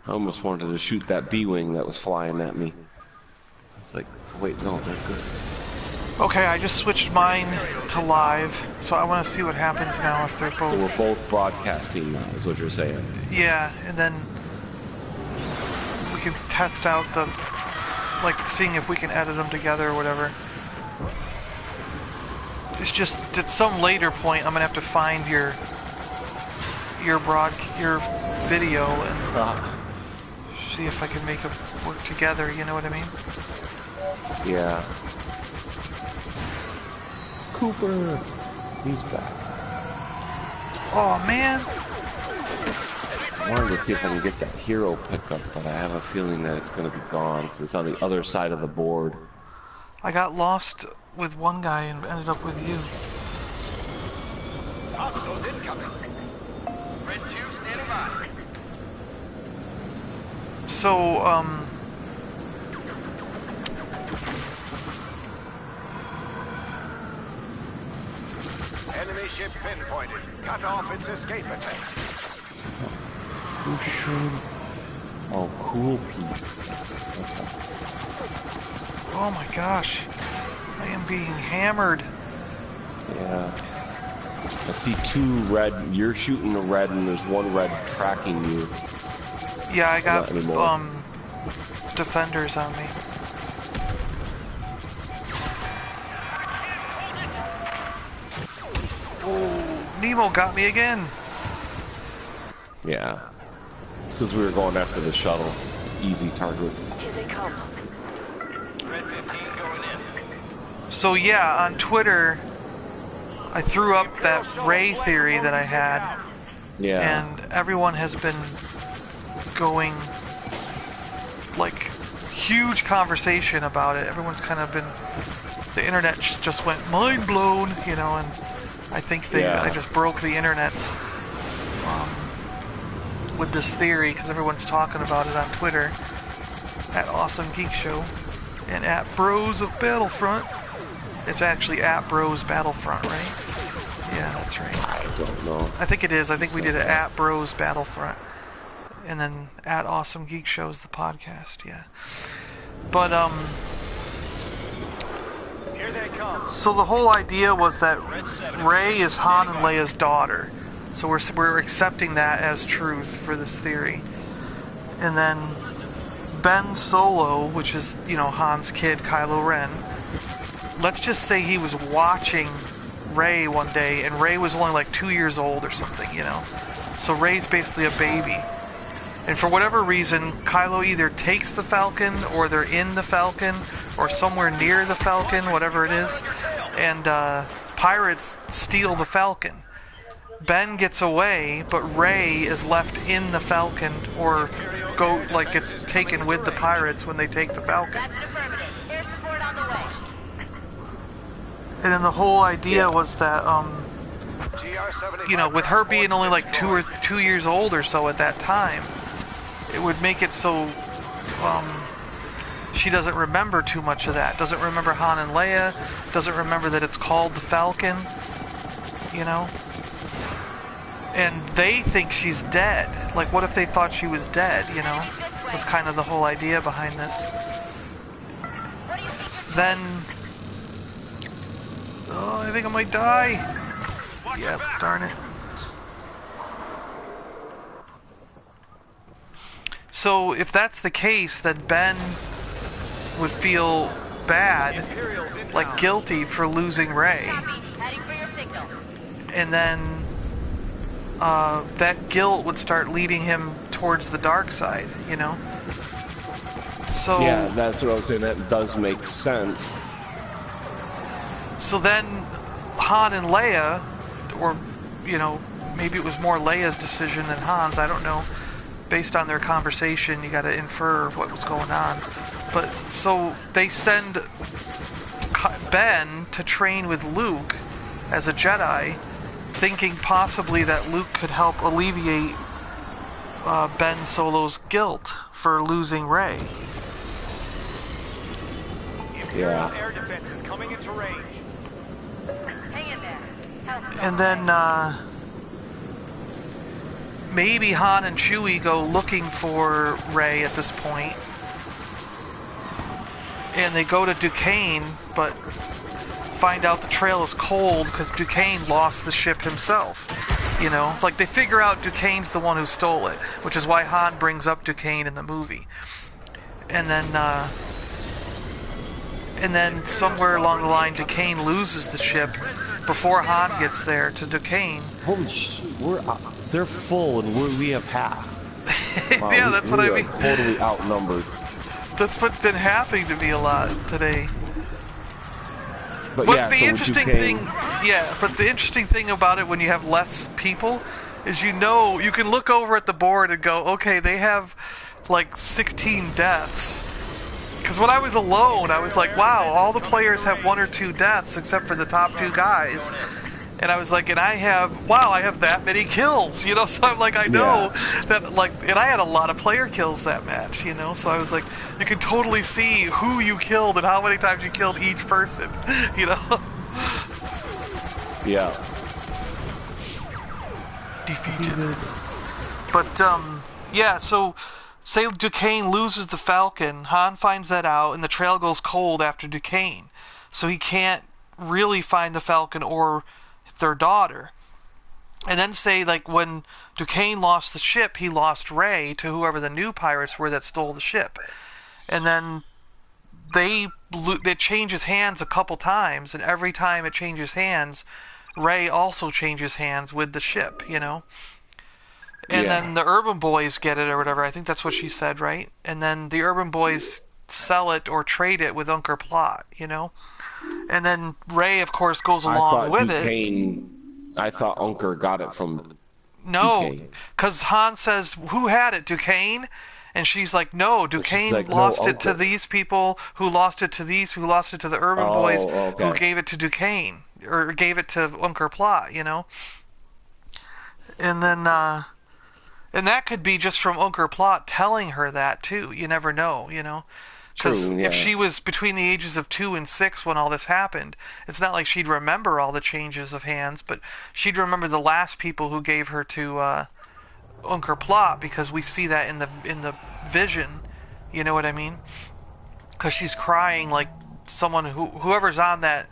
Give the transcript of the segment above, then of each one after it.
I almost wanted to shoot that B-wing that was flying at me. It's like, wait, no, they're good. Okay, I just switched mine to live, so I want to see what happens now if they're both... So we're both broadcasting now, is what you're saying. Yeah, and then we can test out the... like, seeing if we can edit them together or whatever. It's just, at some later point, I'm going to have to find your video and see if I can make them work together, you know what I mean? Yeah. Cooper, he's back. Oh man! I wanted to see if I can get that hero pickup, but I have a feeling that it's going to be gone because it's on the other side of the board. I got lost with one guy and ended up with you. Hostiles incoming. Red 2 standing by. So, Enemy ship pinpointed. Cut off its escape attempt. Oh, cool, Pete. oh my gosh. I am being hammered. Yeah. I see two red. You're shooting the red, and there's one red tracking you. Yeah, I got, defenders on me. Oh, Nemo got me again. Yeah. It's because we were going after the shuttle. Easy targets. Here they come. Red 15 going in. So yeah, on Twitter, I threw up that Rey Theory that I had. Yeah. And everyone has been going, like, huge conversation about it. Everyone's kind of been, the internet just went mind blown, you know, and I think I just broke the internets with this theory because everyone's talking about it on Twitter at Awesome Geek Show and at Bros of Battlefront. It's actually at Bros Battlefront, right? Yeah, that's right. I don't know. I think it is. I think we did it at Bros Battlefront. And then at Awesome Geek Show's the podcast, yeah. But, Here they come. so the whole idea was that Rey is Han and Leia's daughter. So we're accepting that as truth for this theory. And then Ben Solo, which is, you know, Han's kid, Kylo Ren, let's just say he was watching Rey one day, and Rey was only like 2 years old or something, you know. So Rey's basically a baby. And for whatever reason, Kylo either takes the Falcon, or they're in the Falcon, or somewhere near the Falcon, whatever it is, and pirates steal the Falcon. Ben gets away, but Rey is left in the Falcon, or gets taken with the pirates when they take the Falcon. That's an affirmative. Air support on the way. And then the whole idea was that, GR-75 you know, with her being only like 2 years old or so at that time, it would make it so she doesn't remember too much of that. Doesn't remember Han and Leia. Doesn't remember that it's called the Falcon. You know? And they think she's dead. Like, what if they thought she was dead, you know? Was kind of the whole idea behind this. Then... oh, I think I might die. Yep, darn it. So, if that's the case, then Ben would feel bad, like guilty for losing Rey. Heading for your signal. And then that guilt would start leading him towards the dark side, you know? So yeah, that's what I was saying. That does make sense. So then Han and Leia, or, you know, maybe it was more Leia's decision than Han's, I don't know. Based on their conversation, you gotta infer what was going on. But, so they send Ben to train with Luke as a Jedi, thinking possibly that Luke could help alleviate Ben Solo's guilt for losing Rey. Yeah. Air defense is coming into range. Hang in there. Help. And then, maybe Han and Chewie go looking for Rey at this point, and they go to Duquesne, but find out the trail is cold because Duquesne lost the ship himself. You know, like they figure out Duquesne's the one who stole it, which is why Han brings up Duquesne in the movie. And then somewhere along the line, Duquesne loses the ship before Han gets there to Duquesne. Holy shit, they're full and we have half. Wow, yeah, that's what I mean. Totally outnumbered. That's what's been happening to me a lot today. But yeah, the so interesting thing, but the interesting thing about it when you have less people is you can look over at the board and go, okay, they have like 16 deaths. Because when I was alone, I was like, wow, all the players have 1 or 2 deaths except for the top 2 guys. And I was like, and I have that many kills, you know? So I'm like, I know that, like, and I had a lot of player kills that match, you know? So I was like, you can totally see who you killed and how many times you killed each person, you know? Yeah. Defeated. But, yeah, so say Duquesne loses the Falcon, Han finds that out, and the trail goes cold after Duquesne. So he can't really find the Falcon or their daughter. And then say, like, when Duquesne lost the ship, he lost Rey to whoever the new pirates were that stole the ship. And then it changes hands a couple times, and every time it changes hands, Rey also changes hands with the ship, you know? And then the Urban Boys get it or whatever. I think that's what she said, right? And then the Urban Boys sell it or trade it with Unkar Plot, you know? And then Rey, of course, goes along with it. I thought Unkar got it from No, because Han says, who had it, Duquesne? And she's like, no, Duquesne lost it to these people, who lost it to these, who lost it to the Urban Boys, who gave it to Duquesne, or gave it to Unkar Plot, you know? And then, and that could be just from Unkar Plot telling her that, too. You never know, you know? Because if she was between the ages of 2 and 6 when all this happened, it's not like she'd remember all the changes of hands, but she'd remember the last people who gave her to Unkar Plot, because we see that in the vision. You know what I mean? Because she's crying like someone whoever's on that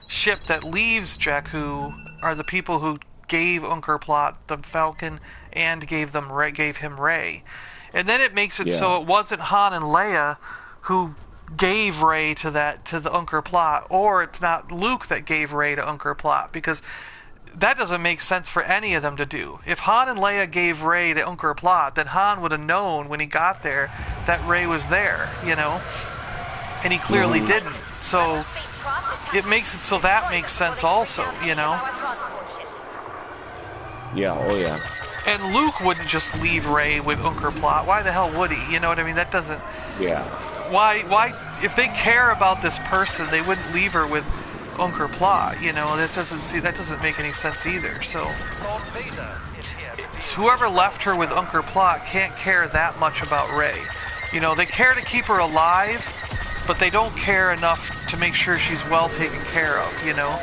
ship that leaves Jakku are the people who gave Unkar Plot the Falcon and gave him Rey. And then it makes it so it wasn't Han and Leia who gave Rey to the Unkar Plot, or it's not Luke that gave Rey to Unkar Plot, because that doesn't make sense for any of them to do. If Han and Leia gave Rey to Unkar Plot, then Han would have known when he got there that Rey was there, you know? And he clearly didn't. So it makes it so that makes sense also, you know? Yeah, oh yeah. And Luke wouldn't just leave Rey with Unkar Plot. Why the hell would he? You know what I mean? That doesn't... Yeah. Why, if they care about this person, they wouldn't leave her with Unkar Plot, you know? That doesn't make any sense either, so... Whoever left her with Unkar Plot can't care that much about Rey. You know, they care to keep her alive, but they don't care enough to make sure she's well taken care of, you know?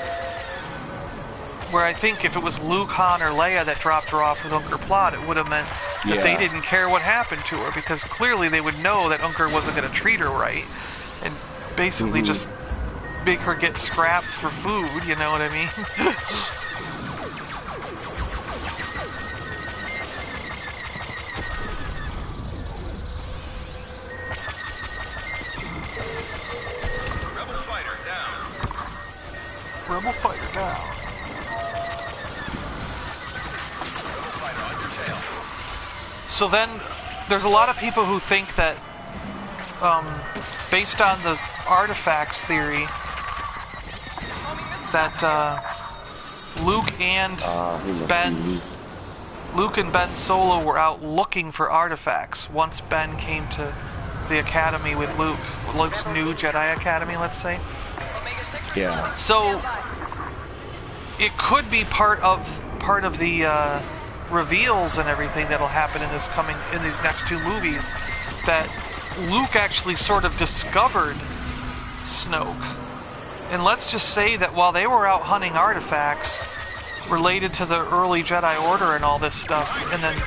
Where I think if it was Luke, Han, or Leia that dropped her off with Unkar Plot, it would have meant that they didn't care what happened to her, because clearly they would know that Unkar wasn't going to treat her right, and basically just make her get scraps for food, you know what I mean? Rebel fighter down. So then, there's a lot of people who think that, based on the artifacts theory, that Luke and Ben Solo were out looking for artifacts once Ben came to the Academy with Luke, Luke's new Jedi Academy, let's say. Yeah. So it could be part of the reveals and everything that'll happen in these next 2 movies, that Luke actually sort of discovered Snoke. And let's just say that while they were out hunting artifacts, related to the early Jedi Order and all this stuff, and then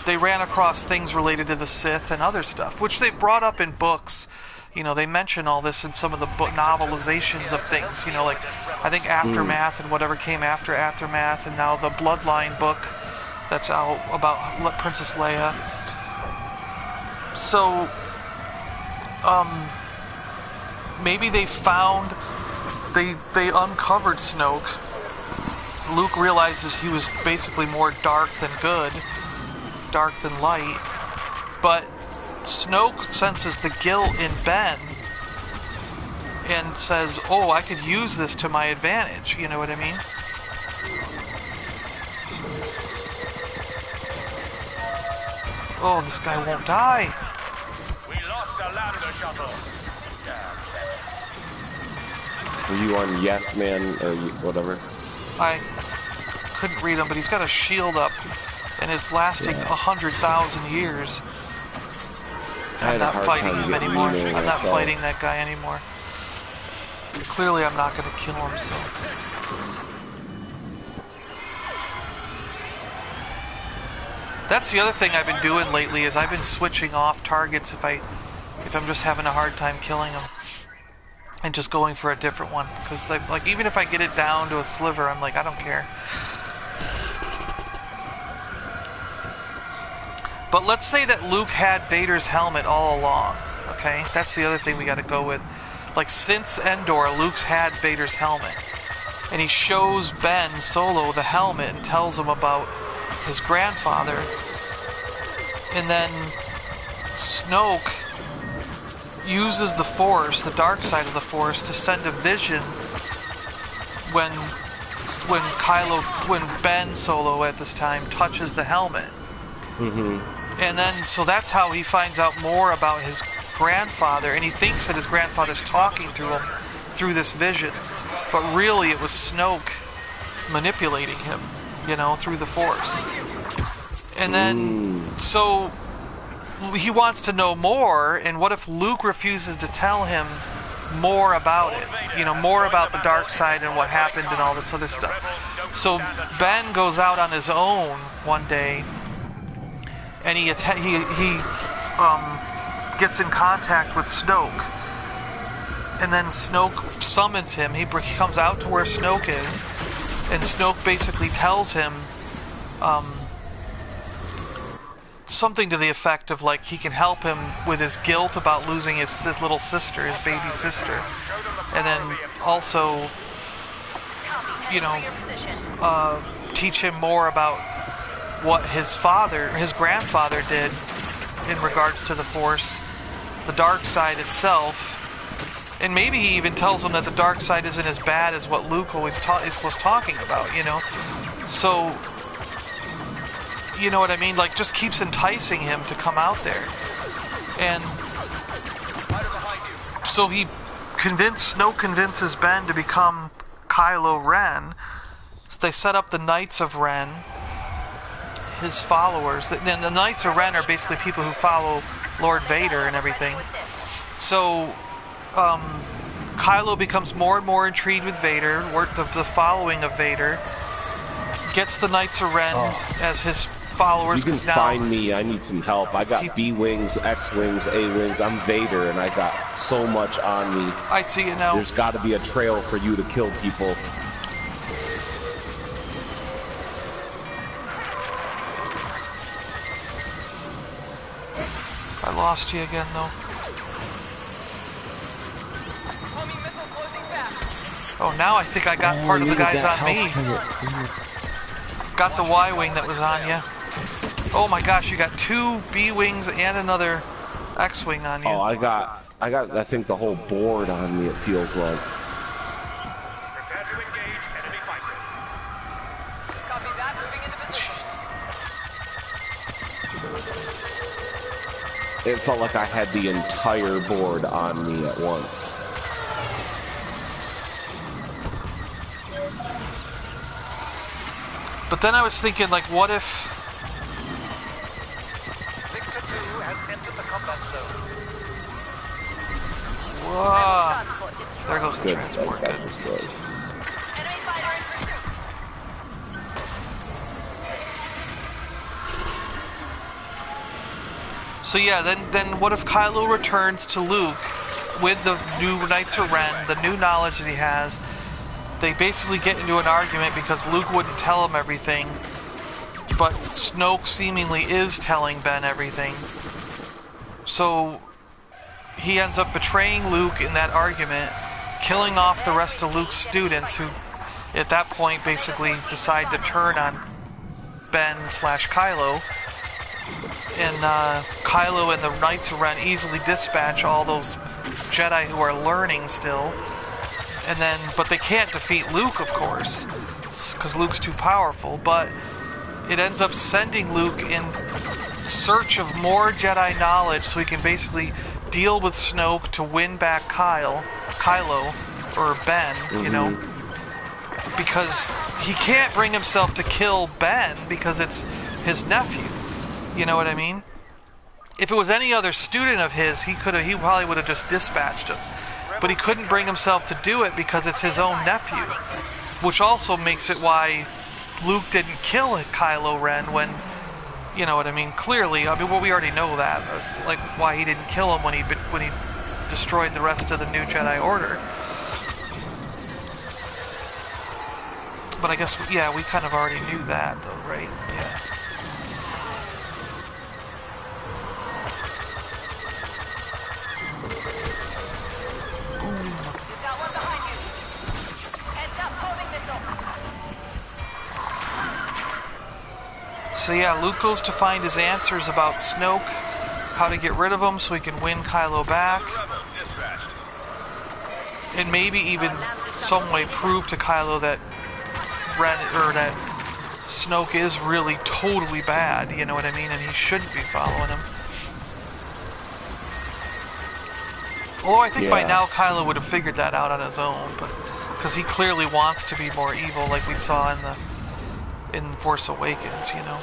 they ran across things related to the Sith and other stuff, which they brought up in books. You know, they mention all this in some of the book novelizations of things. You know, like I think Aftermath and whatever came after Aftermath, and now the Bloodline book that's out about Princess Leia. So, maybe they found, they uncovered Snoke. Luke realizes he was basically more dark than good, dark than light, but Snoke senses the guilt in Ben and says, oh, I could use this to my advantage, you know what I mean? Oh, this guy won't die. We lost a lander shuttle. Were you on Yes Man or whatever? I couldn't read him, but he's got a shield up, and it's lasting 100,000 years. I'm not fighting him anymore. I'm not fighting that guy anymore. Clearly, I'm not going to kill him, so... That's the other thing I've been doing lately, is I've been switching off targets if I'm just having a hard time killing them. And just going for a different one. Because, like, even if I get it down to a sliver, I'm like, I don't care. But let's say that Luke had Vader's helmet all along, okay? That's the other thing we gotta go with. Like, since Endor, Luke's had Vader's helmet. And he shows Ben Solo the helmet and tells him about his grandfather. And then Snoke uses the Force, the dark side of the Force, to send a vision when Ben Solo at this time touches the helmet. And then, so that's how he finds out more about his grandfather, and he thinks that his grandfather's talking to him through this vision, but really it was Snoke manipulating him, you know, through the Force. And then, so he wants to know more, and what if Luke refuses to tell him more about it, you know, more about the dark side and what happened and all this other stuff. So Ben goes out on his own one day, and he gets in contact with Snoke, and then Snoke summons him. He comes out to where Snoke is, and Snoke basically tells him something to the effect of, like, he can help him with his guilt about losing his little sister, his baby sister, and then also, you know, teach him more about what his grandfather did in regards to the Force, the dark side itself, and maybe he even tells him that the dark side isn't as bad as what Luke always was talking about, you know? So, you know what I mean? Like, just keeps enticing him to come out there. And so Snoke convinces Ben to become Kylo Ren. So they set up the Knights of Ren, his followers. And the Knights of Ren are basically people who follow Lord Vader and everything. So Kylo becomes more and more intrigued with Vader, the following of Vader, gets the Knights of Ren as his followers. You can find me. I need some help. I got B-Wings, X-Wings, A-Wings. I'm Vader, and I got so much on me. I see it now. There's got to be a trail for you to kill people. I lost you again, though. Oh, now I think I got part of the guys on me. Got the Y-Wing that was on you. Oh my gosh, you got 2 B-Wings and another X-Wing on you. Oh, I got, I think, the whole board on me, it feels like. Prepare to engage enemy fighters. Copy that, moving into position. It felt like I had the entire board on me at once. But then I was thinking, like, what if... Victor 2 has entered the combat zone. Whoa! There goes the Good. transport. That was good. Enemy fighter in pursuit. So yeah, then what if Kylo returns to Luke with the new Knights of Ren, the new knowledge that he has? They basically get into an argument because Luke wouldn't tell him everything, but Snoke seemingly is telling Ben everything. So he ends up betraying Luke in that argument, killing off the rest of Luke's students, who at that point basically decide to turn on Ben/Kylo. And Kylo and the Knights of Ren easily dispatch all those Jedi who are learning still. And then, but they can't defeat Luke, of course, because Luke's too powerful. But it ends up sending Luke in search of more Jedi knowledge so he can basically deal with Snoke to win back Kylo, or Ben, you know, because he can't bring himself to kill Ben because it's his nephew. You know what I mean? If it was any other student of his, he probably would have just dispatched him. But he couldn't bring himself to do it because it's his own nephew. Which also makes it why Luke didn't kill Kylo Ren when, you know what I mean? Clearly, I mean, well, we already know that. Like, why he didn't kill him when he destroyed the rest of the New Jedi Order. But I guess, yeah, we kind of already knew that, though, right? Yeah. So yeah, Luke goes to find his answers about Snoke, how to get rid of him so he can win Kylo back, and maybe even some way prove to Kylo that that Snoke is really totally bad, you know what I mean, and he shouldn't be following him. Although I think by now Kylo would have figured that out on his own, but because he clearly wants to be more evil, like we saw in Force Awakens, you know.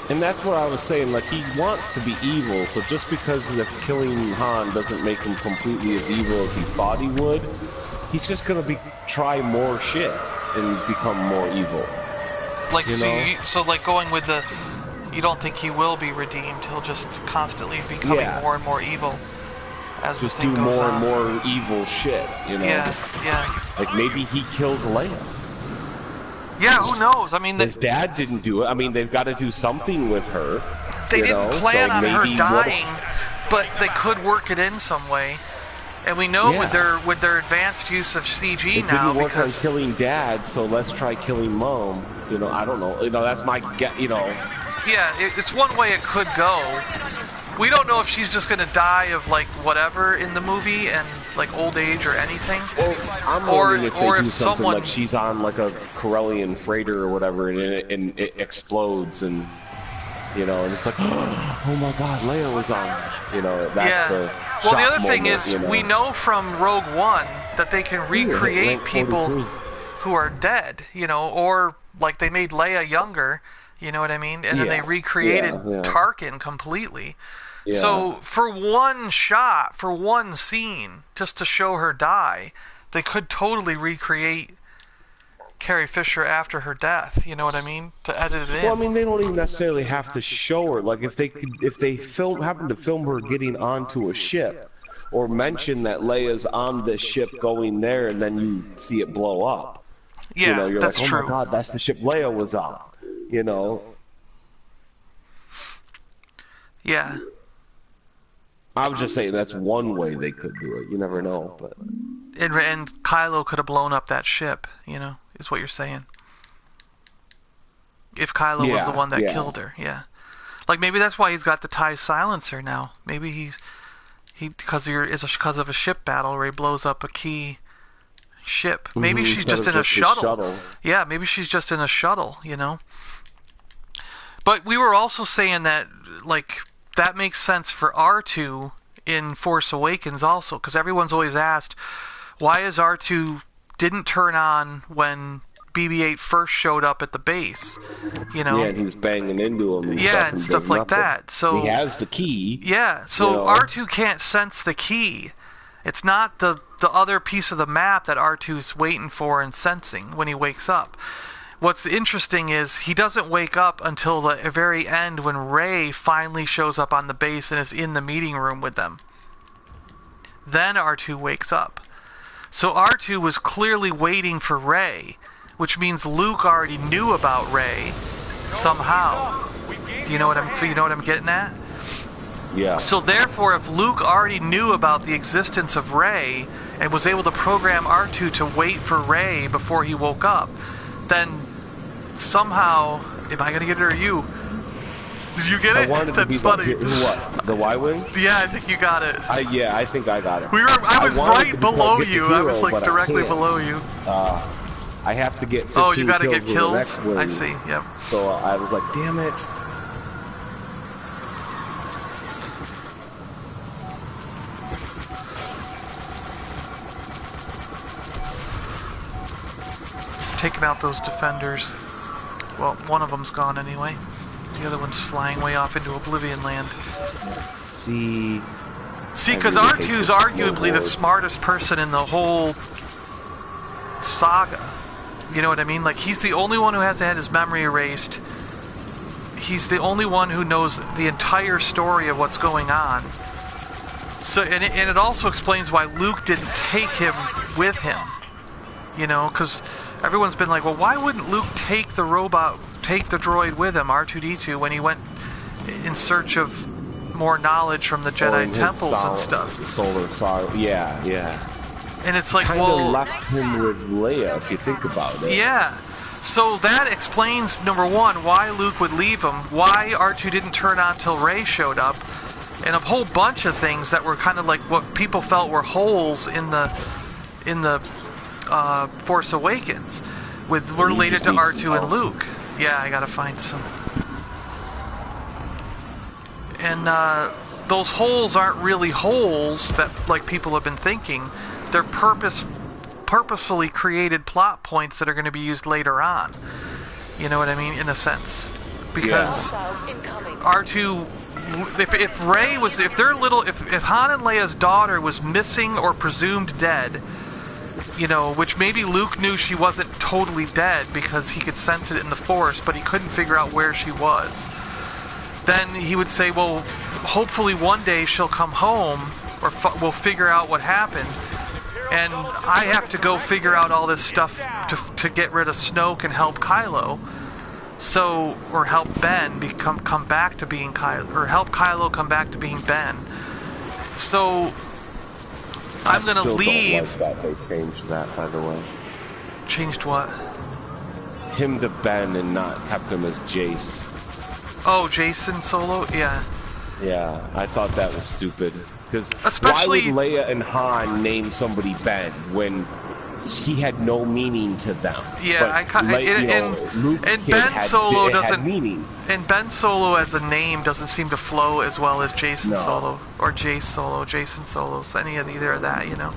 And that's what I was saying, like, he wants to be evil, so just because of killing Han doesn't make him completely as evil as he thought he would, he's just gonna try more shit and become more evil. Like, so like going with you don't think he will be redeemed, he'll just constantly be becoming more and more evil as just the thing do goes more on. and more evil shit, you know? Yeah. Like, maybe he kills Leia. Yeah, who knows? I mean, his dad didn't do it. I mean, they've got to do something with her. They didn't plan on her dying, but they could work it in some way. And we know with their advanced use of CG now, didn't work on killing Dad, so let's try killing Mom. You know, I don't know. You know, that's my get. You know. Yeah, it's one way it could go. We don't know if she's just gonna die of like whatever in the movie and like old age or anything. Well, I'm wondering if they do something like she's on like a Corellian freighter or whatever, and it explodes, and you know, and it's like, oh my God, Leia was on. You know, that's the. Well, the other thing is, we know from Rogue One that they can recreate people who are dead. You know, or like they made Leia younger. You know what I mean? And then they recreated Tarkin completely. Yeah. So for one shot, for one scene, just to show her die, they could totally recreate Carrie Fisher after her death. You know what I mean? To edit it in. Well, I mean, they don't even necessarily have to show her. Like if they happen to film her getting onto a ship, or mention that Leia's on this ship going there, and then you see it blow up. Yeah, you know, you're that's like, oh true. my God, that's the ship Leia was on. You know. Yeah. I was just saying that's one way they could do it. You never know, but. And Kylo could have blown up that ship. You know, is what you're saying. If Kylo was the one that killed her, like maybe that's why he's got the TIE silencer now. Maybe because of a ship battle where he blows up a key ship. Maybe she's just in a shuttle. Yeah, maybe she's just in a shuttle. You know. But we were also saying that like. That makes sense for R2 in Force Awakens also, because everyone's always asked, why is R2 didn't turn on when BB-8 first showed up at the base? You know? Yeah, and he's banging into him. And stuff like that. So he has the key. Yeah, so R2 can't sense the key. It's not the other piece of the map that R2's waiting for and sensing when he wakes up. what's interesting is he doesn't wake up until the very end when Rey finally shows up on the base and is in the meeting room with them. Then R2 wakes up. So R2 was clearly waiting for Rey, which means Luke already knew about Rey somehow. Do you know what I'm getting at? Yeah. So therefore, if Luke already knew about the existence of Rey and was able to program R2 to wait for Rey before he woke up, then somehow, am I gonna get it or you? Did you get it? I wanted That's to be funny. What? The Y-wing? Yeah, I think you got it. Yeah, I think I got it. I was right below Get the you. hero, I was like but directly I can't. below you. I have to get 15 Oh, you gotta kills get with kills? the next wing. I see, yep. So I was like, damn it. Taking out those defenders. Well, one of them's gone anyway. The other one's flying way off into Oblivion Land. See, because really R2's hate this arguably the snowboard. smartest person in the whole saga. You know what I mean? Like, he's the only one who hasn't had his memory erased. He's the only one who knows the entire story of what's going on. So, and it also explains why Luke didn't take him with him. You know, because everyone's been like, well, why wouldn't Luke take the droid with him, R2-D2, when he went in search of more knowledge from the Jedi temples and stuff? Solar fire. Yeah. And it's like, Kinda well, left him with Leia, if you think about it. yeah. So that explains, number one, why Luke would leave him, why R2 didn't turn on till Rey showed up, and a whole bunch of things that were kind of like what people felt were holes in the Force Awakens, related to R2 and Luke. Yeah, I gotta find some. And those holes aren't really holes that like people have been thinking. They're purposefully created plot points that are going to be used later on. You know what I mean, in a sense, because R2. If Rey was, if Han and Leia's daughter was missing or presumed dead, you know, which maybe Luke knew she wasn't totally dead because he could sense it in the Force, but he couldn't figure out where she was, then he would say, well, hopefully one day she'll come home, or we'll figure out what happened, and I have to go figure out all this stuff to get rid of Snoke and help Kylo. So, or help Ben come back to being Kylo, or help Kylo come back to being Ben. So, I'm gonna leave. I still don't like that they changed that, by the way. Changed what? Him to Ben and not kept him as Jace. Oh, Jason Solo? Yeah. Yeah, I thought that was stupid. Because Especially, why would Leia and Han name somebody Ben when he had no meaning to them? Yeah, but Luke's and kid Ben Solo had doesn't meaning. And Ben Solo as a name doesn't seem to flow as well as Jason Solo or Jace Solo, Jason Solo, any of either of that, you know.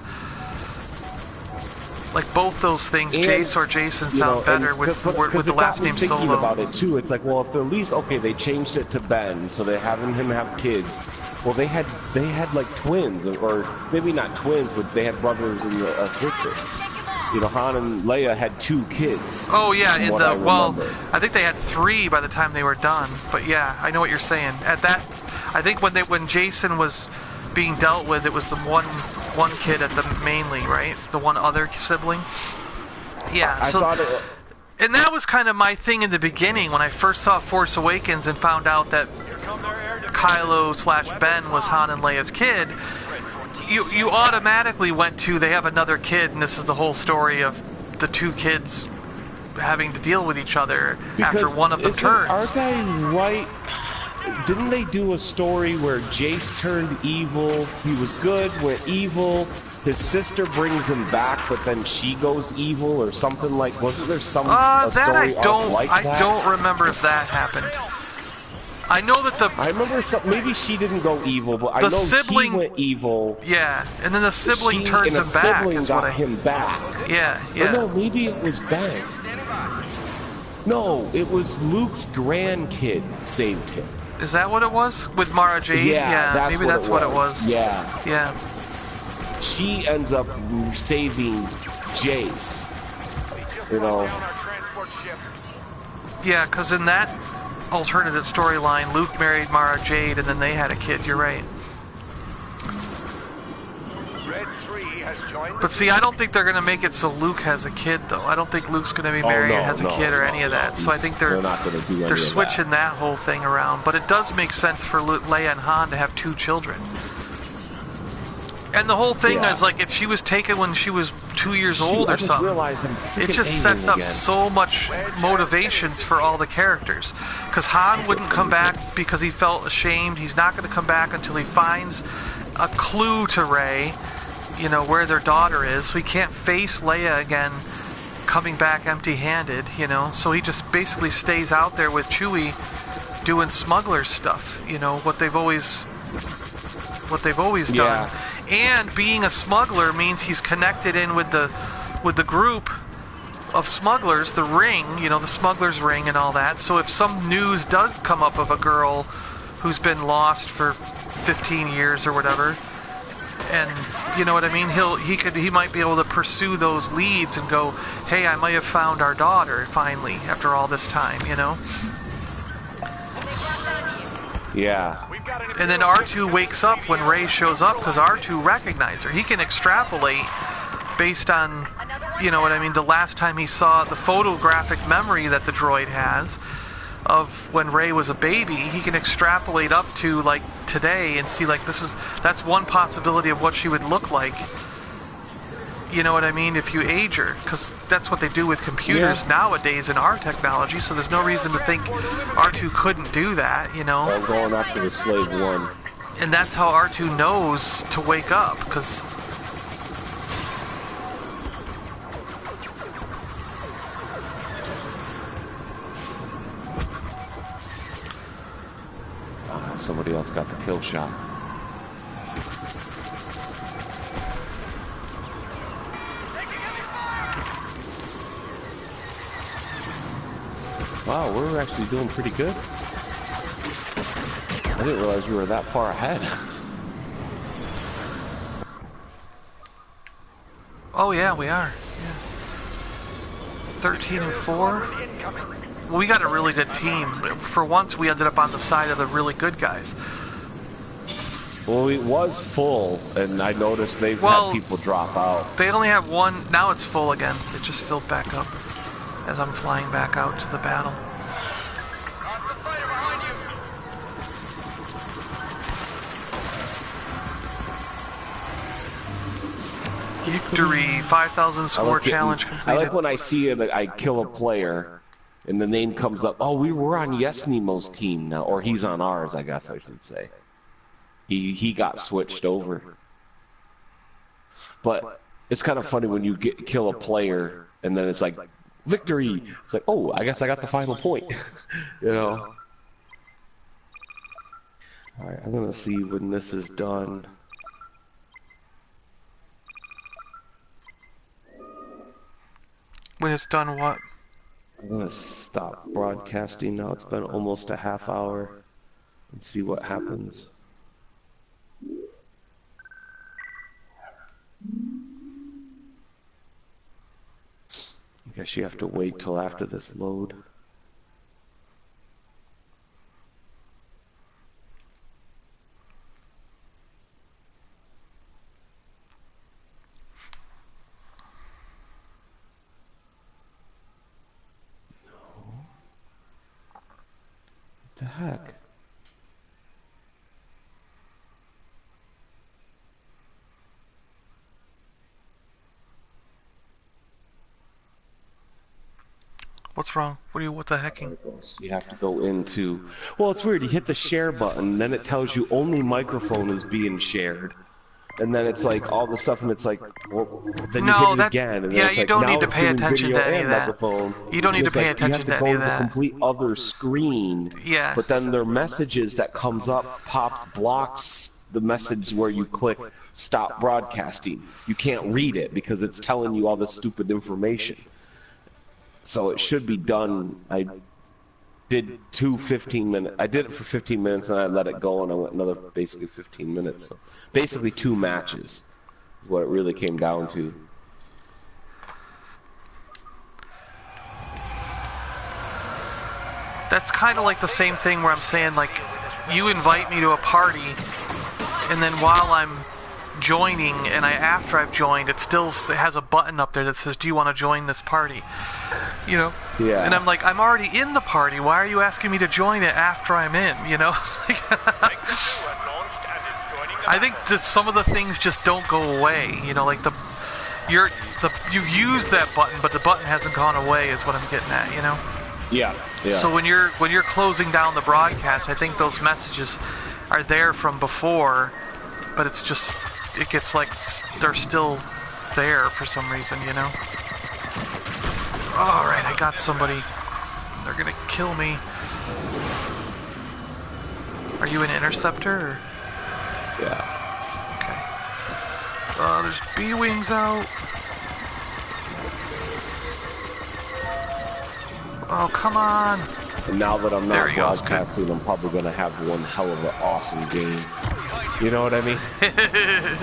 Like both those things, and, Jace or Jason, sound better with the last name Solo. Thinking about it too, it's like, well, if they're at least they changed it to Ben, so they're having him have kids. Well, they had like twins, or maybe not twins, but they had brothers and a sister. You know, Han and Leia had 2 kids. Oh yeah, I think they had 3 by the time they were done. But yeah, I know what you're saying. At that, I think when Jason was being dealt with, it was the one kid at the mainly, right? The one other sibling. Yeah. And that was kind of my thing in the beginning when I first saw Force Awakens and found out that Kylo/Ben was Han and Leia's kid. You automatically went to, they have another kid, and this is the whole story of the 2 kids having to deal with each other after one of them turns. Aren't I right? Didn't they do a story where Jace turned evil? He was good, went evil. His sister brings him back, but then she goes evil, or something like. Wasn't there some a story arc like that? I don't remember if that happened. I know that I remember maybe she didn't go evil, but I know sibling, he went evil. Yeah, and then the sibling turns him back. Him back. Yeah. Or no, maybe it was Ben. No, it was Luke's grandkid saved him. Is that what it was? With Mara Jade? Yeah, maybe that's what it was. Yeah. She ends up saving Jace. You know. ship. Yeah, because in that alternative storyline, Luke married Mara Jade, and then they had a kid. You're right. Red 3 has joined. But see, I don't think they're going to make it so Luke has a kid, though. I don't think Luke's going to be married and has a kid or any of that. So I think they're not going to do any they're switching that whole thing around. But it does make sense for Leia and Han to have 2 children. And the whole thing is like if she was taken when she was 2 years old or something, it just sets up so much motivations for all the characters. Because Han wouldn't come back because he felt ashamed. He's not going to come back until he finds a clue to Rey, you know, where their daughter is. So he can't face Leia again coming back empty-handed, you know. So he just basically stays out there with Chewie doing smuggler stuff, you know, what they've always done. And being a smuggler means he's connected in with the group of smugglers, the ring, you know, the smuggler's ring and all that. So if some news does come up of a girl who's been lost for 15 years or whatever, and you know what I mean, he might be able to pursue those leads and go, hey, I might have found our daughter finally after all this time, you know. Yeah. And then R2 wakes up when Rey shows up because R2 recognized her. He can extrapolate based on, you know what I mean, the last time he saw the photographic memory that the droid has of when Rey was a baby. He can extrapolate up to like today and see like that's one possibility of what she would look like. You know what I mean? If you age her, because that's what they do with computers nowadays in our technology. So there's no reason to think R2 couldn't do that. You know. I'm going after the Slave One. And that's how R2 knows to wake up, because. Somebody else got the kill shot. Wow, we're actually doing pretty good. I didn't realize we were that far ahead. Oh yeah, we are. Yeah. 13 and 4. Well, we got a really good team. For once, we ended up on the side of the really good guys. Well, it was full, and I noticed they've had people drop out. They only have one. Now it's full again. It just filled back up as I'm flying back out to the battle. Hostile fighter behind you. Victory! 5,000 score challenge completed. I like when I see it, I kill a player, and the name comes up. Oh, we're on Yes Nemo's team now, or he's on ours, I guess I should say. He got switched over. But it's kind of funny when you kill a player, and then it's like, victory! It's like, oh, I guess I got the final point. You know? Alright, I'm gonna see when this is done. When it's done, what? I'm gonna stop broadcasting now. It's been almost a half hour, and see what happens. I guess you have to wait till after this load. What the heck? What's wrong? What the hecking? You have to go into... Well, it's weird. You hit the share button, then it tells you only microphone is being shared. And then it's like all the stuff, and it's like, well, then you hit it again. And yeah, it's you like, don't now need to it's pay doing attention video to any and of that. microphone. You don't need to It's pay like, attention to any of You have to go to the that. complete other screen. Yeah. But then their messages that comes up blocks the message where you click stop broadcasting. You can't read it because it's telling you all this stupid information. So it should be done. I did 15 minutes. I did it for 15 minutes and I let it go, and I went another basically 15 minutes. So basically 2 matches is what it really came down to. That's kind of like the same thing where I'm saying, like, you invite me to a party, and then while I'm joining, and after I've joined, it has a button up there that says, "Do you want to join this party?" You know? Yeah. And I'm like, I'm already in the party. Why are you asking me to join it after I'm in? You know? I think that some of the things just don't go away. You know, like you used that button, but the button hasn't gone away. Is what I'm getting at. You know? Yeah. Yeah. So when you're closing down the broadcast, I think those messages are there from before, but it gets like they're still there for some reason. You know? All right, I got somebody. They're gonna kill me. Are you an interceptor? Or? Yeah. Okay. There's B-wings out. Oh, come on. And now that I'm not broadcasting, I'm probably going to have one hell of an awesome game. You know what I mean?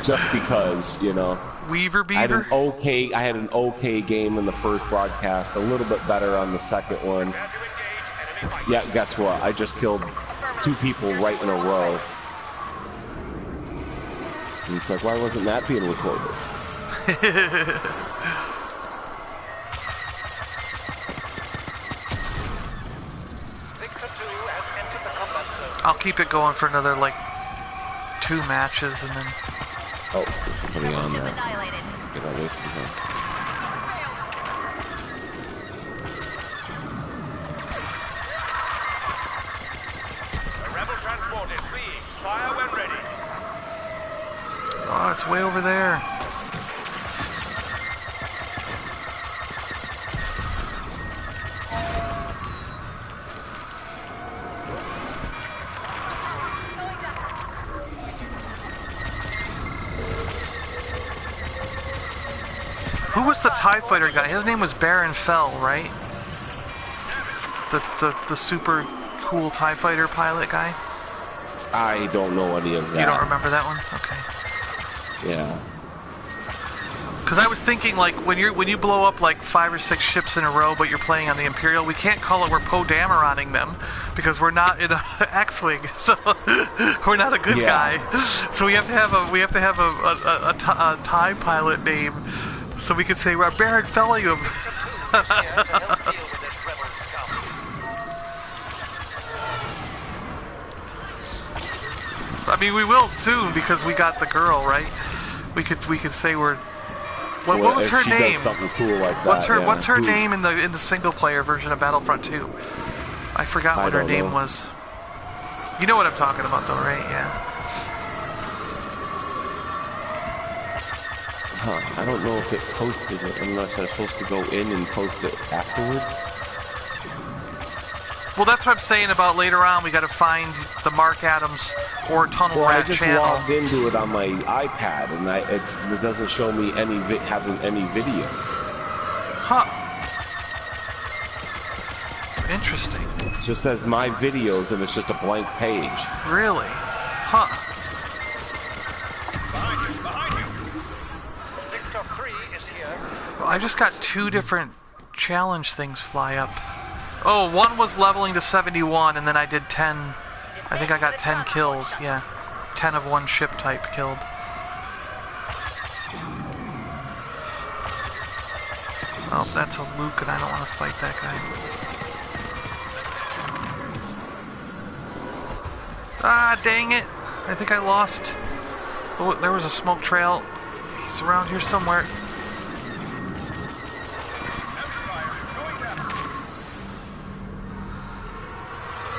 Just because, you know. Weaver Beaver? I had an okay game in the first broadcast, a little bit better on the second one. Yeah, guess what? I just killed 2 people right in a row. And it's like, why wasn't that being recorded? I'll keep it going for another, like, 2 matches, and then... Oh, there's somebody on there. Get away from him. A rebel transport is fleeing. Fire when ready. Oh, it's way over there. Who was the TIE fighter guy? His name was Baron Fell, right? The super cool TIE fighter pilot guy? I don't know any of that. You don't remember that one? Okay. Yeah. Because I was thinking, like, when you blow up like 5 or 6 ships in a row, but you're playing on the Imperial, we can't call it we're Poe Dameroning them because we're not in an X-wing, so we're not a good guy. So we have to have a TIE pilot name, so we could say we're Baron Fellium. I mean, we will soon because we got the girl, right? We could say we're. What was her name? Something cool like that. What's her name in the single player version of Battlefront 2? I forgot what her name was. You know what I'm talking about, though, right? Yeah. Huh? I don't know if it posted it unless I'm supposed to go in and post it afterwards. Well, that's what I'm saying about later on. We got to find the Mark Adams or Tunnel Rat channel. I just logged into it on my iPad, and it doesn't show me having any videos. Huh. Interesting. It just says my videos, and it's just a blank page. Really? Huh. Behind you. Victor 3 is here. Well, I just got 2 different challenge things fly up. Oh, one was leveling to 71, and then I did 10. I think I got 10 kills, yeah. 10 of one ship type killed. Oh, that's a Luke, and I don't want to fight that guy. Ah, dang it! I think I lost. Oh, there was a smoke trail. He's around here somewhere.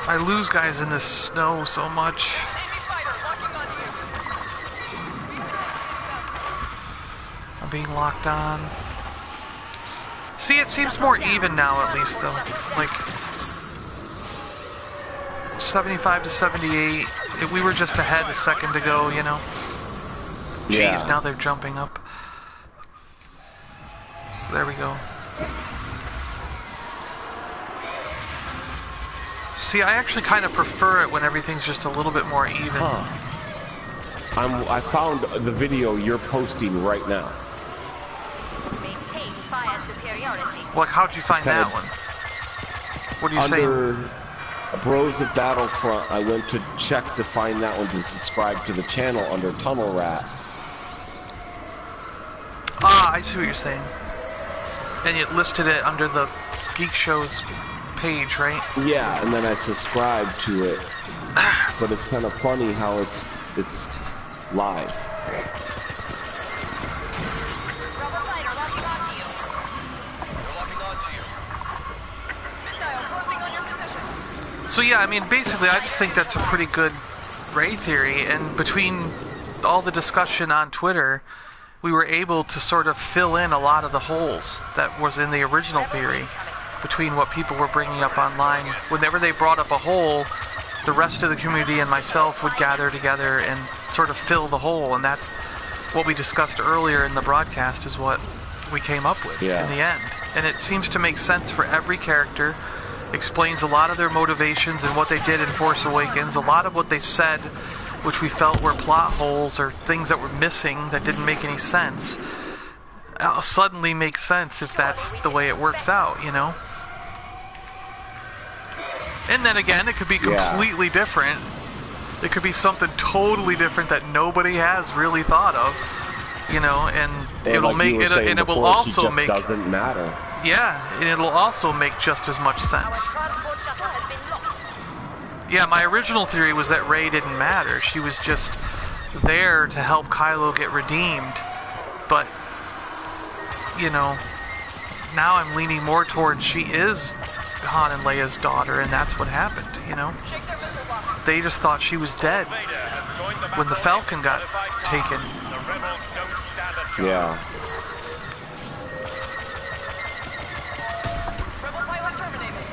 I lose guys in this snow so much. I'm being locked on. See, it seems more even now, at least, though. Like 75 to 78. We were just ahead a second ago, you know. Jeez, Yeah. Now they're jumping up. So there we go. See, I actually kind of prefer it when everything's just a little bit more even. Huh. I found the video you're posting right now. Maintain fire superiority. Like, how'd you find that one? What are you saying? Bros of Battlefront, I went to check to find that one to subscribe to the channel under Tunnel Rat. Ah, I see what you're saying. And it listed it under the Geek Show's page, right? Yeah, and then I subscribed to it. But it's kind of funny how it's live. Rebel fighter locking onto you. We're locking onto you. Missile closing on your position. So yeah, I mean, basically, I just think that's a pretty good Rey theory, and between all the discussion on Twitter, we were able to sort of fill in a lot of the holes that was in the original theory between what people were bringing up online. Whenever they brought up a hole, the rest of the community and myself would gather together and sort of fill the hole, and that's what we discussed earlier in the broadcast is what we came up with in the end. And it seems to make sense for every character, explains a lot of their motivations and what they did in Force Awakens, a lot of what they said, which we felt were plot holes or things that were missing that didn't make any sense, suddenly makes sense if that's the way it works out, you know? And then again, it could be completely different. It could be something totally different that nobody has really thought of, you know, and it'll like make it, and it will also make, doesn't matter. yeah, and it'll also make just as much sense. Transport shuttle has been lost. Yeah, my original theory was that Rey didn't matter. She was just there to help Kylo get redeemed. But, you know, now I'm leaning more towards she is Han and Leia's daughter, and that's what happened, you know? Check their missile box. They just thought she was dead Vader has joined the when the battle. Falcon got taken. The rebels don't stand a chance. Yeah. Rebel pilot terminated.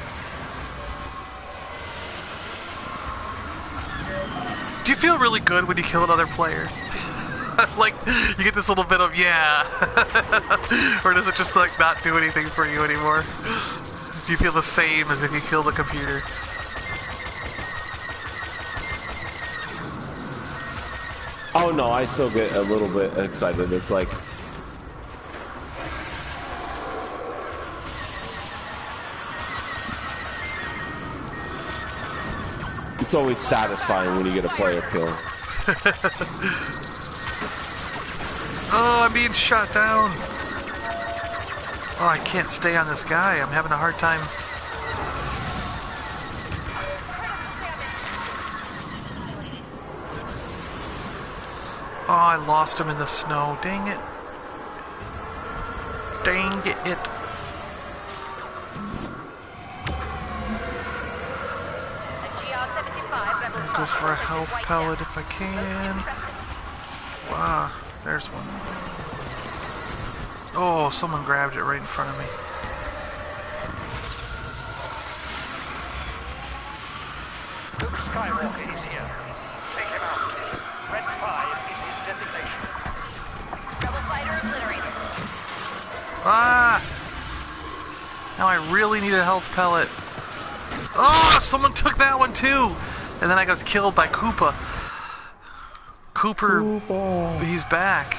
Do you feel really good when you kill another player? Like, you get this little bit of, yeah. Or does it just, like, not do anything for you anymore? Do you feel the same as if you killed a computer? Oh no, I still get a little bit excited. It's like, it's always satisfying when you get a player kill. Oh, I'm being shot down. Oh, I can't stay on this guy. I'm having a hard time. Oh, I lost him in the snow. Dang it. Dang it. A GR-75 rebel Go for a transport has been health wiped pellet out. if I can. Impressive. Ah, there's one. Oh, someone grabbed it right in front of me. Luke Skywalker is here. Take him out. Red 5 is his designation. Rebel fighter obliterated. Ah! Now I really need a health pellet. Oh, someone took that one too! And then I got killed by Koopa. Cooper, he's back.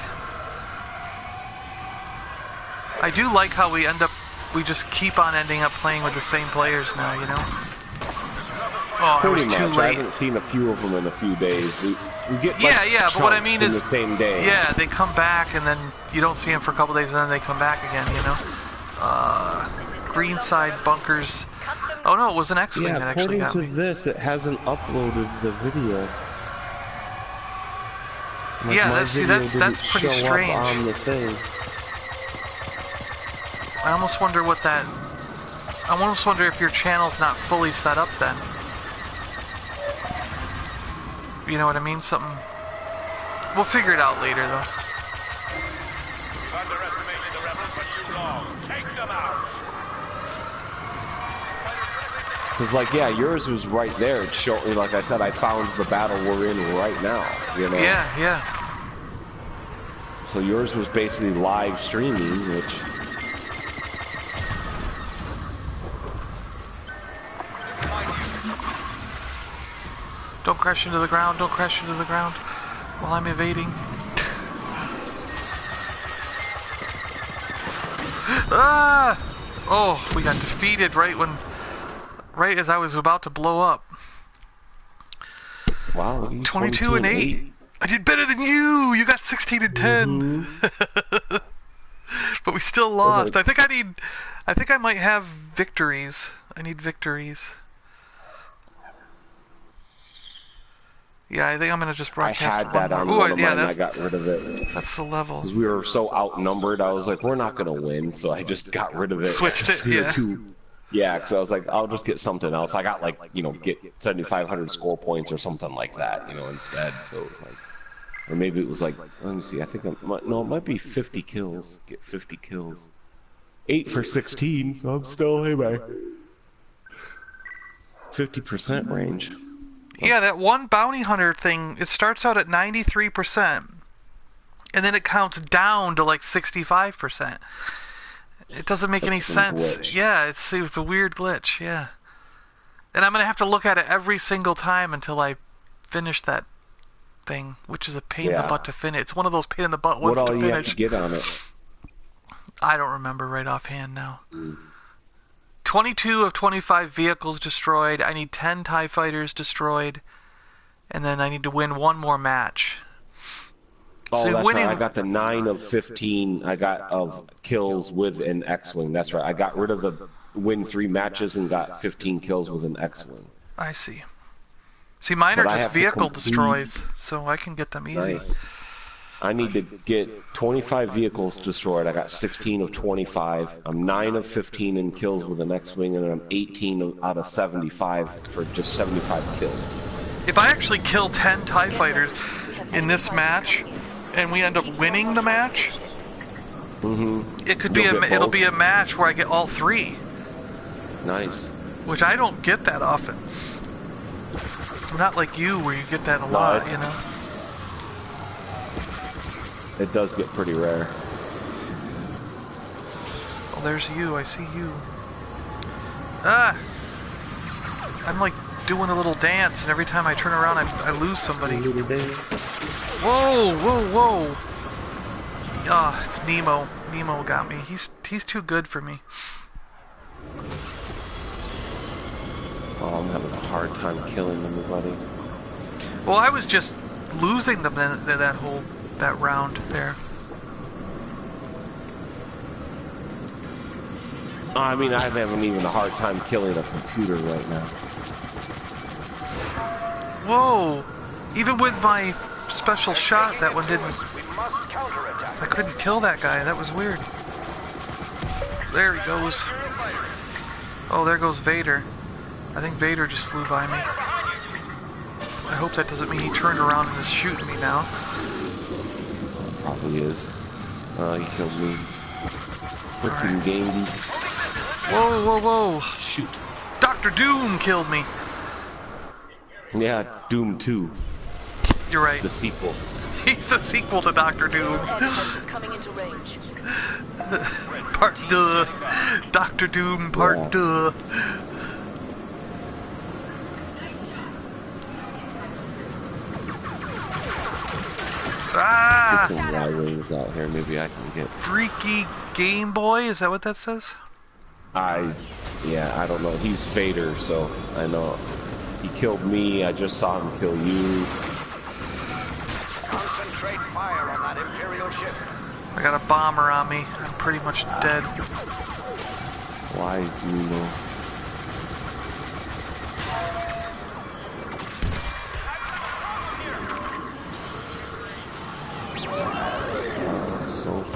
I do like how we just keep on ending up playing with the same players now, you know? Oh, I was Pretty too much. I late. haven't seen a few of them in a few days. We get like Yeah, but what I chunks mean in is, the same day. yeah, they come back and then you don't see them for a couple days and then they come back again, you know? Green side bunkers. Oh no, it was an X-Wing Yeah, that actually according got to me. this, it hasn't uploaded the video. Like, Yeah, my that's video that's didn't pretty show up strange. on the thing. I almost wonder what that. I almost wonder if your channel's not fully set up then. You know what I mean? Something. We'll figure it out later though. You've underestimated the rebels for too long. Take them out. Cause like, yeah, yours was right there. It showed me, like I said, I found the battle we're in right now. You know. Yeah. So yours was basically live streaming, which. Don't crash into the ground. Don't crash into the ground while I'm evading. Ah! Oh, we got defeated right when right as I was about to blow up. Wow. 22 and 8. I did better than you. You got 16 and 10. Mm-hmm. But we still lost. I think I might have victories. I need victories. Yeah, I think I'm gonna just broadcast I had that on Ooh, one of yeah, mine. I got rid of it. That's the level. We were so outnumbered. I was like, we're not gonna win, so I just got rid of it. Switched it, yeah. Yeah, because I was like, I'll just get something else. I got like, get 7,500 score points or something like that, instead. So it was like, or maybe it was like, let me see. I think it might be 50 kills. Get 50 kills. 8 for 16, so I'm still hey by 50% range. Yeah, that one bounty hunter thing, it starts out at 93%, and then it counts down to like 65%. It doesn't make any sense. Glitch. Yeah, it's a weird glitch, yeah. And I'm going to have to look at it every single time until I finish that thing, which is a pain in the butt to finish. It's one of those pain in the butt ones to finish. What all you have to get on it? I don't remember right offhand now. 22 of 25 vehicles destroyed. I need 10 TIE fighters destroyed. And then I need to win one more match. Oh, so that's winning... right. I got the 9 of 15 of kills with an X-Wing. That's right. I got rid of the win 3 matches and got 15 kills with an X-Wing. I see. See, mine are just vehicle destroys, so I can get them easy. Nice. I need to get 25 vehicles destroyed. I got 16 of 25. I'm 9 of 15 in kills with an X-Wing, and I'm 18 out of 75 for just 75 kills. If I actually kill 10 TIE fighters in this match, and we end up winning the match, it could be it'll be a match where I get all 3. Nice. Which I don't get that often. I'm not like you, where you get that a lot, It does get pretty rare. Oh, there's you. I see you. Ah! I'm like doing a little dance, and every time I turn around, I lose somebody. Whoa, whoa, whoa! Ah, it's Nemo. Nemo got me. He's too good for me. Oh, I'm having a hard time killing everybody. Well, I was just losing them that round there. I mean, I'm having even a hard time killing a computer right now. Whoa! Even with my special shot, that one didn't... I couldn't kill that guy. That was weird. There he goes. Oh, there goes Vader. I think Vader just flew by me. I hope that doesn't mean he turned around and is shooting me now. Probably is. He killed me. Freaking game. Whoa, whoa, whoa. Shoot. Dr. Doom killed me. Yeah, Doom 2. You're right. The sequel. He's the sequel to Dr. Doom. Coming into range. Part 2. Dr. Doom Part 2. Ah! Get some Y-Wings out here, maybe I can get... Freaky Game Boy? Is that what that says? Yeah, I don't know. He's Vader, so I know. He killed me, I just saw him kill you. Concentrate fire on that Imperial ship. I got a bomber on me. I'm pretty much dead. Why is Nemo?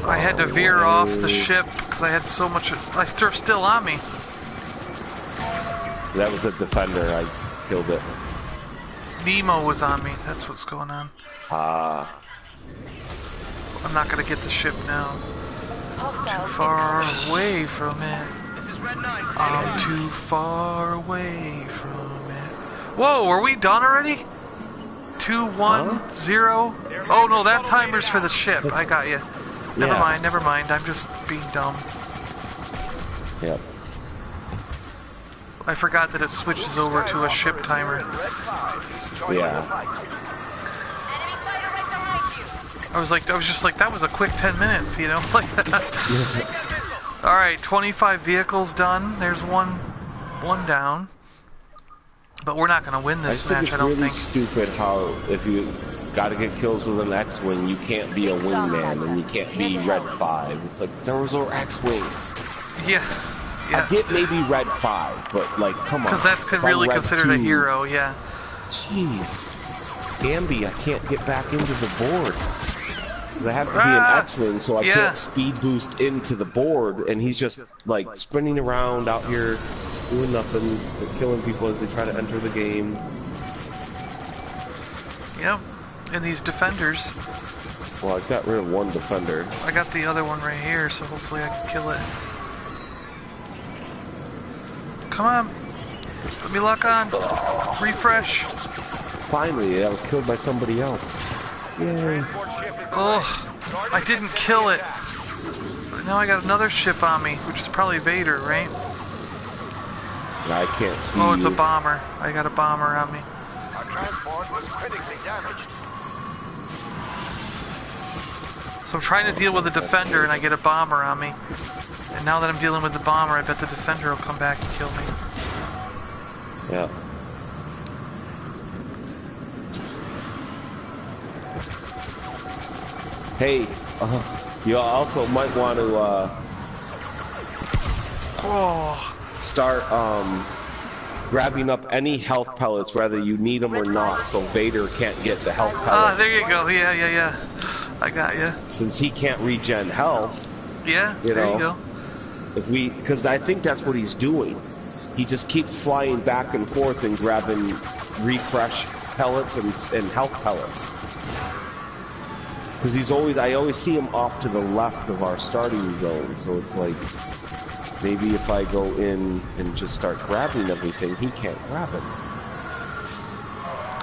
I had to veer off the ship because I had so much. They're still on me. That was a defender. I killed it. Nemo was on me. That's what's going on. I'm not gonna get the ship now. Too far away from it. I'm too far away from it. Whoa, are we done already? 2, 1, 0. Oh no, that timer's for the ship. I got you. Never mind. I'm just being dumb. Yep. I forgot that it switches over to a ship timer. Yeah. I was just like, that was a quick 10 minutes, you know? Like Alright, 25 vehicles done. There's one down. But we're not going to win I this just think match, it's I don't really think. stupid how if you got to get kills with an X-Wing, you can't be a wingman and you can't be Red 5. It's like, those are X-Wings. Yeah. I Yeah. get maybe Red 5, but like, come on. Because that's If I'm really Red considered a 2, hero, yeah. Jeez. Ambi, I can't get back into the board. I have to be an X-Wing, so I can't speed boost into the board, and he's just, like, sprinting around out here, doing nothing, killing people as they try to enter the game. Yep. And these defenders. Well, I got rid of one defender. I got the other one right here, so hopefully I can kill it. Come on. Let me lock on. Refresh. Finally, I was killed by somebody else. Yay. Ugh. I didn't kill it. But now I got another ship on me, which is probably Vader, right? I can't see Oh, it's you. a bomber. I got a bomber on me. Our transport was critically damaged. So I'm trying to deal with the defender and I get a bomber on me. And now that I'm dealing with the bomber, I bet the defender will come back and kill me. Yeah. Hey, you also might want to start grabbing up any health pellets, whether you need them or not, so Vader can't get the health pellets. Ah, there you go. Yeah. I got you. Since he can't regen health. Yeah, You there know, you go. Because I think that's what he's doing. He just keeps flying back and forth and grabbing refresh pellets and health pellets. Because I always see him off to the left of our starting zone, so it's like, maybe if I go in and just start grabbing everything, he can't grab it.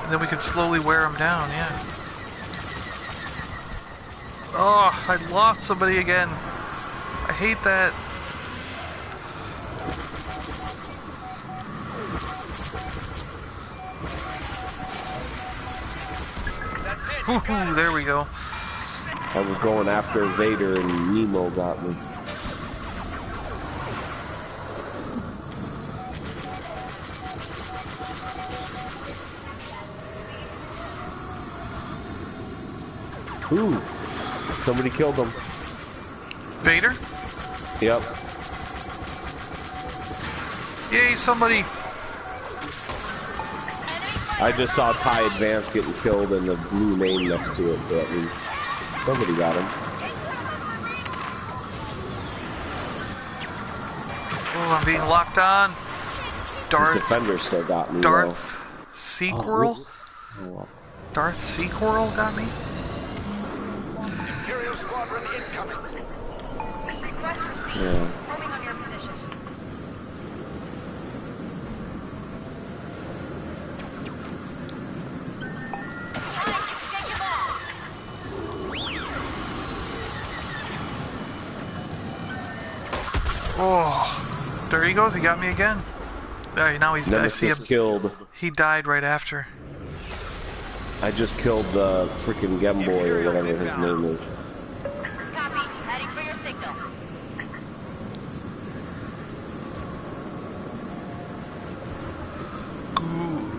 And then we can slowly wear him down, yeah. Oh, I lost somebody again. I hate that. Woohoo, there we go. I was going after Vader and Nemo got me. Ooh, somebody killed him. Vader? Yep. Yay, somebody. I just saw Ty Advance getting killed and the blue name next to it, so that means somebody got him. Oh, I'm being locked on. His defender still got me. Darth Sequirrel? Oh. Darth Sequirrel got me? Imperial squadron incoming. Request received. Yeah. Homing on your position. Oh, there he goes. He got me again. There, now he's. I see him. Killed. He died right after. I just killed the freaking Gemboy or whatever his name is. Copy. Heading for your signal. Good.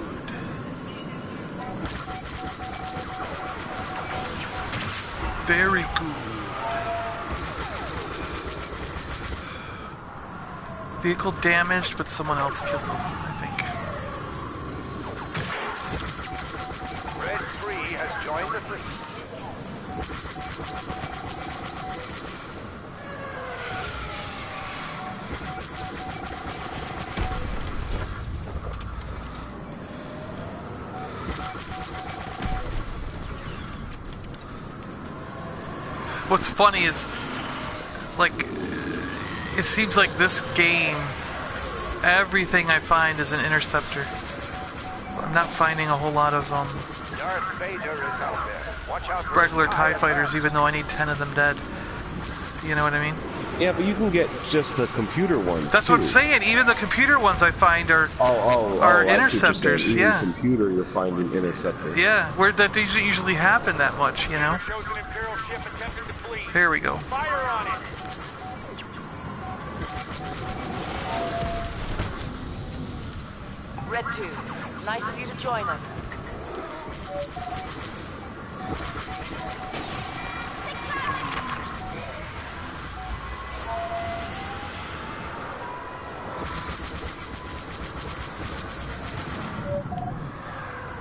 Very good. Vehicle damaged, but someone else killed him, I think. Red 3 has joined the fleet. What's funny is, like, it seems like this game, everything I find is an interceptor. I'm not finding a whole lot of Darth Vader is out there. Watch out for regular TIE fighters, even though I need 10 of them dead. You know what I mean? Yeah, but you can get just the computer ones. That's too. what I'm saying. Even the computer ones I find are I see what you're interceptors. saying. Yeah. Even computer, you're finding interceptors. Yeah, where that doesn't usually happen that much, you know? shows an Imperial ship attempting to flee. Here we go. Fire on it. Red 2. Nice of you to join us.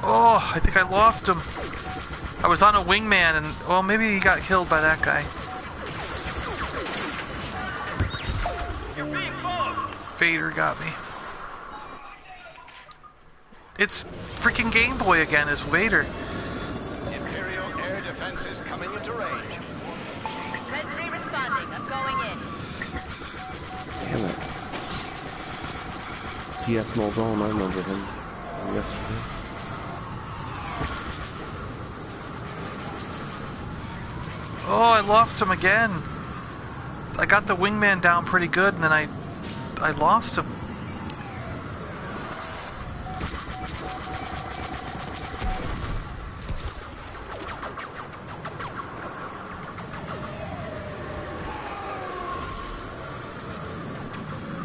Oh, I think I lost him. I was on a wingman and, well, maybe he got killed by that guy. You're being followed. Vader got me. It's freaking Game Boy again, is Vader. Imperial air defense is coming into range. Red 3 responding. I'm going in. Damn it. TS Muldoon, I remember him from yesterday. Oh, I lost him again. I got the wingman down pretty good, and then I lost him.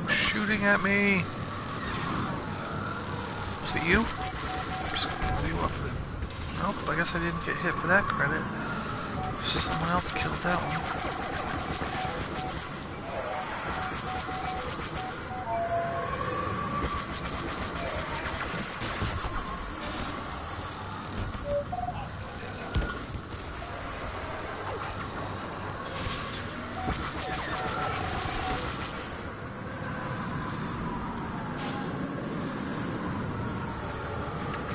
Shooting at me. Was it you? I'm just gonna pull you up then. Nope, I guess I didn't get hit for that credit. Someone else killed that one.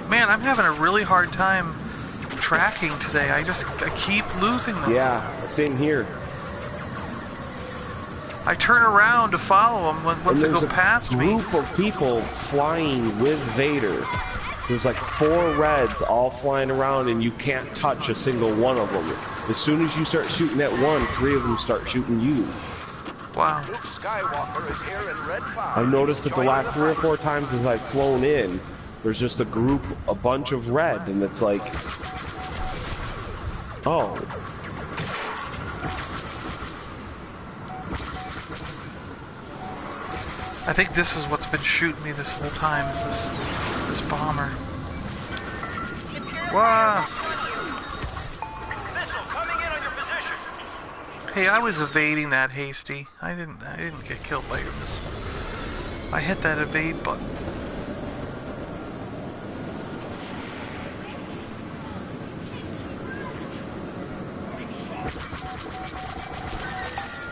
Man, I'm having a really hard time tracking today. I keep losing them. Yeah, same here. I turn around to follow them once they go past me. There's a group of people flying with Vader. There's like 4 reds all flying around, and you can't touch a single one of them. As soon as you start shooting at one, 3 of them start shooting you. Wow. Luke Skywalker is here in Red 5. I've noticed that the last 3 or 4 times as I've flown in, there's just a bunch of red, and it's like, oh. I think this is what's been shooting me this whole time, is this bomber. Wow. Missile coming in on your position. Hey, I was evading that, Hasty. I didn't get killed by your missile. I hit that evade button.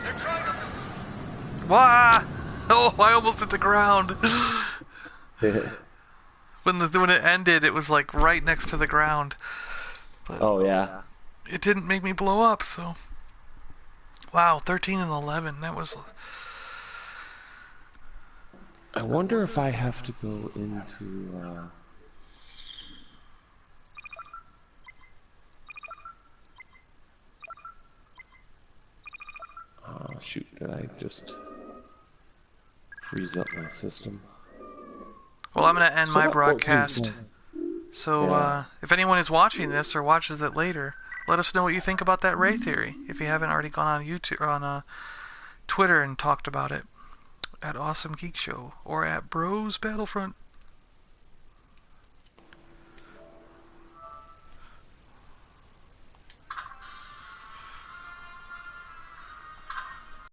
They're trying to... Wah! Oh, I almost hit the ground. When it ended, it was like right next to the ground. But Oh yeah. it didn't make me blow up, so... Wow, 13 and 11, that was... I wonder if I have to go into oh shoot, did I just freeze up my system? Well, I'm going to end So my about 14 broadcast. points. So, Yeah. if anyone is watching this or watches it later, let us know what you think about that Rey Theory. If you haven't already gone on YouTube or on Twitter and talked about it at Awesome Geek Show or at Bros Battlefront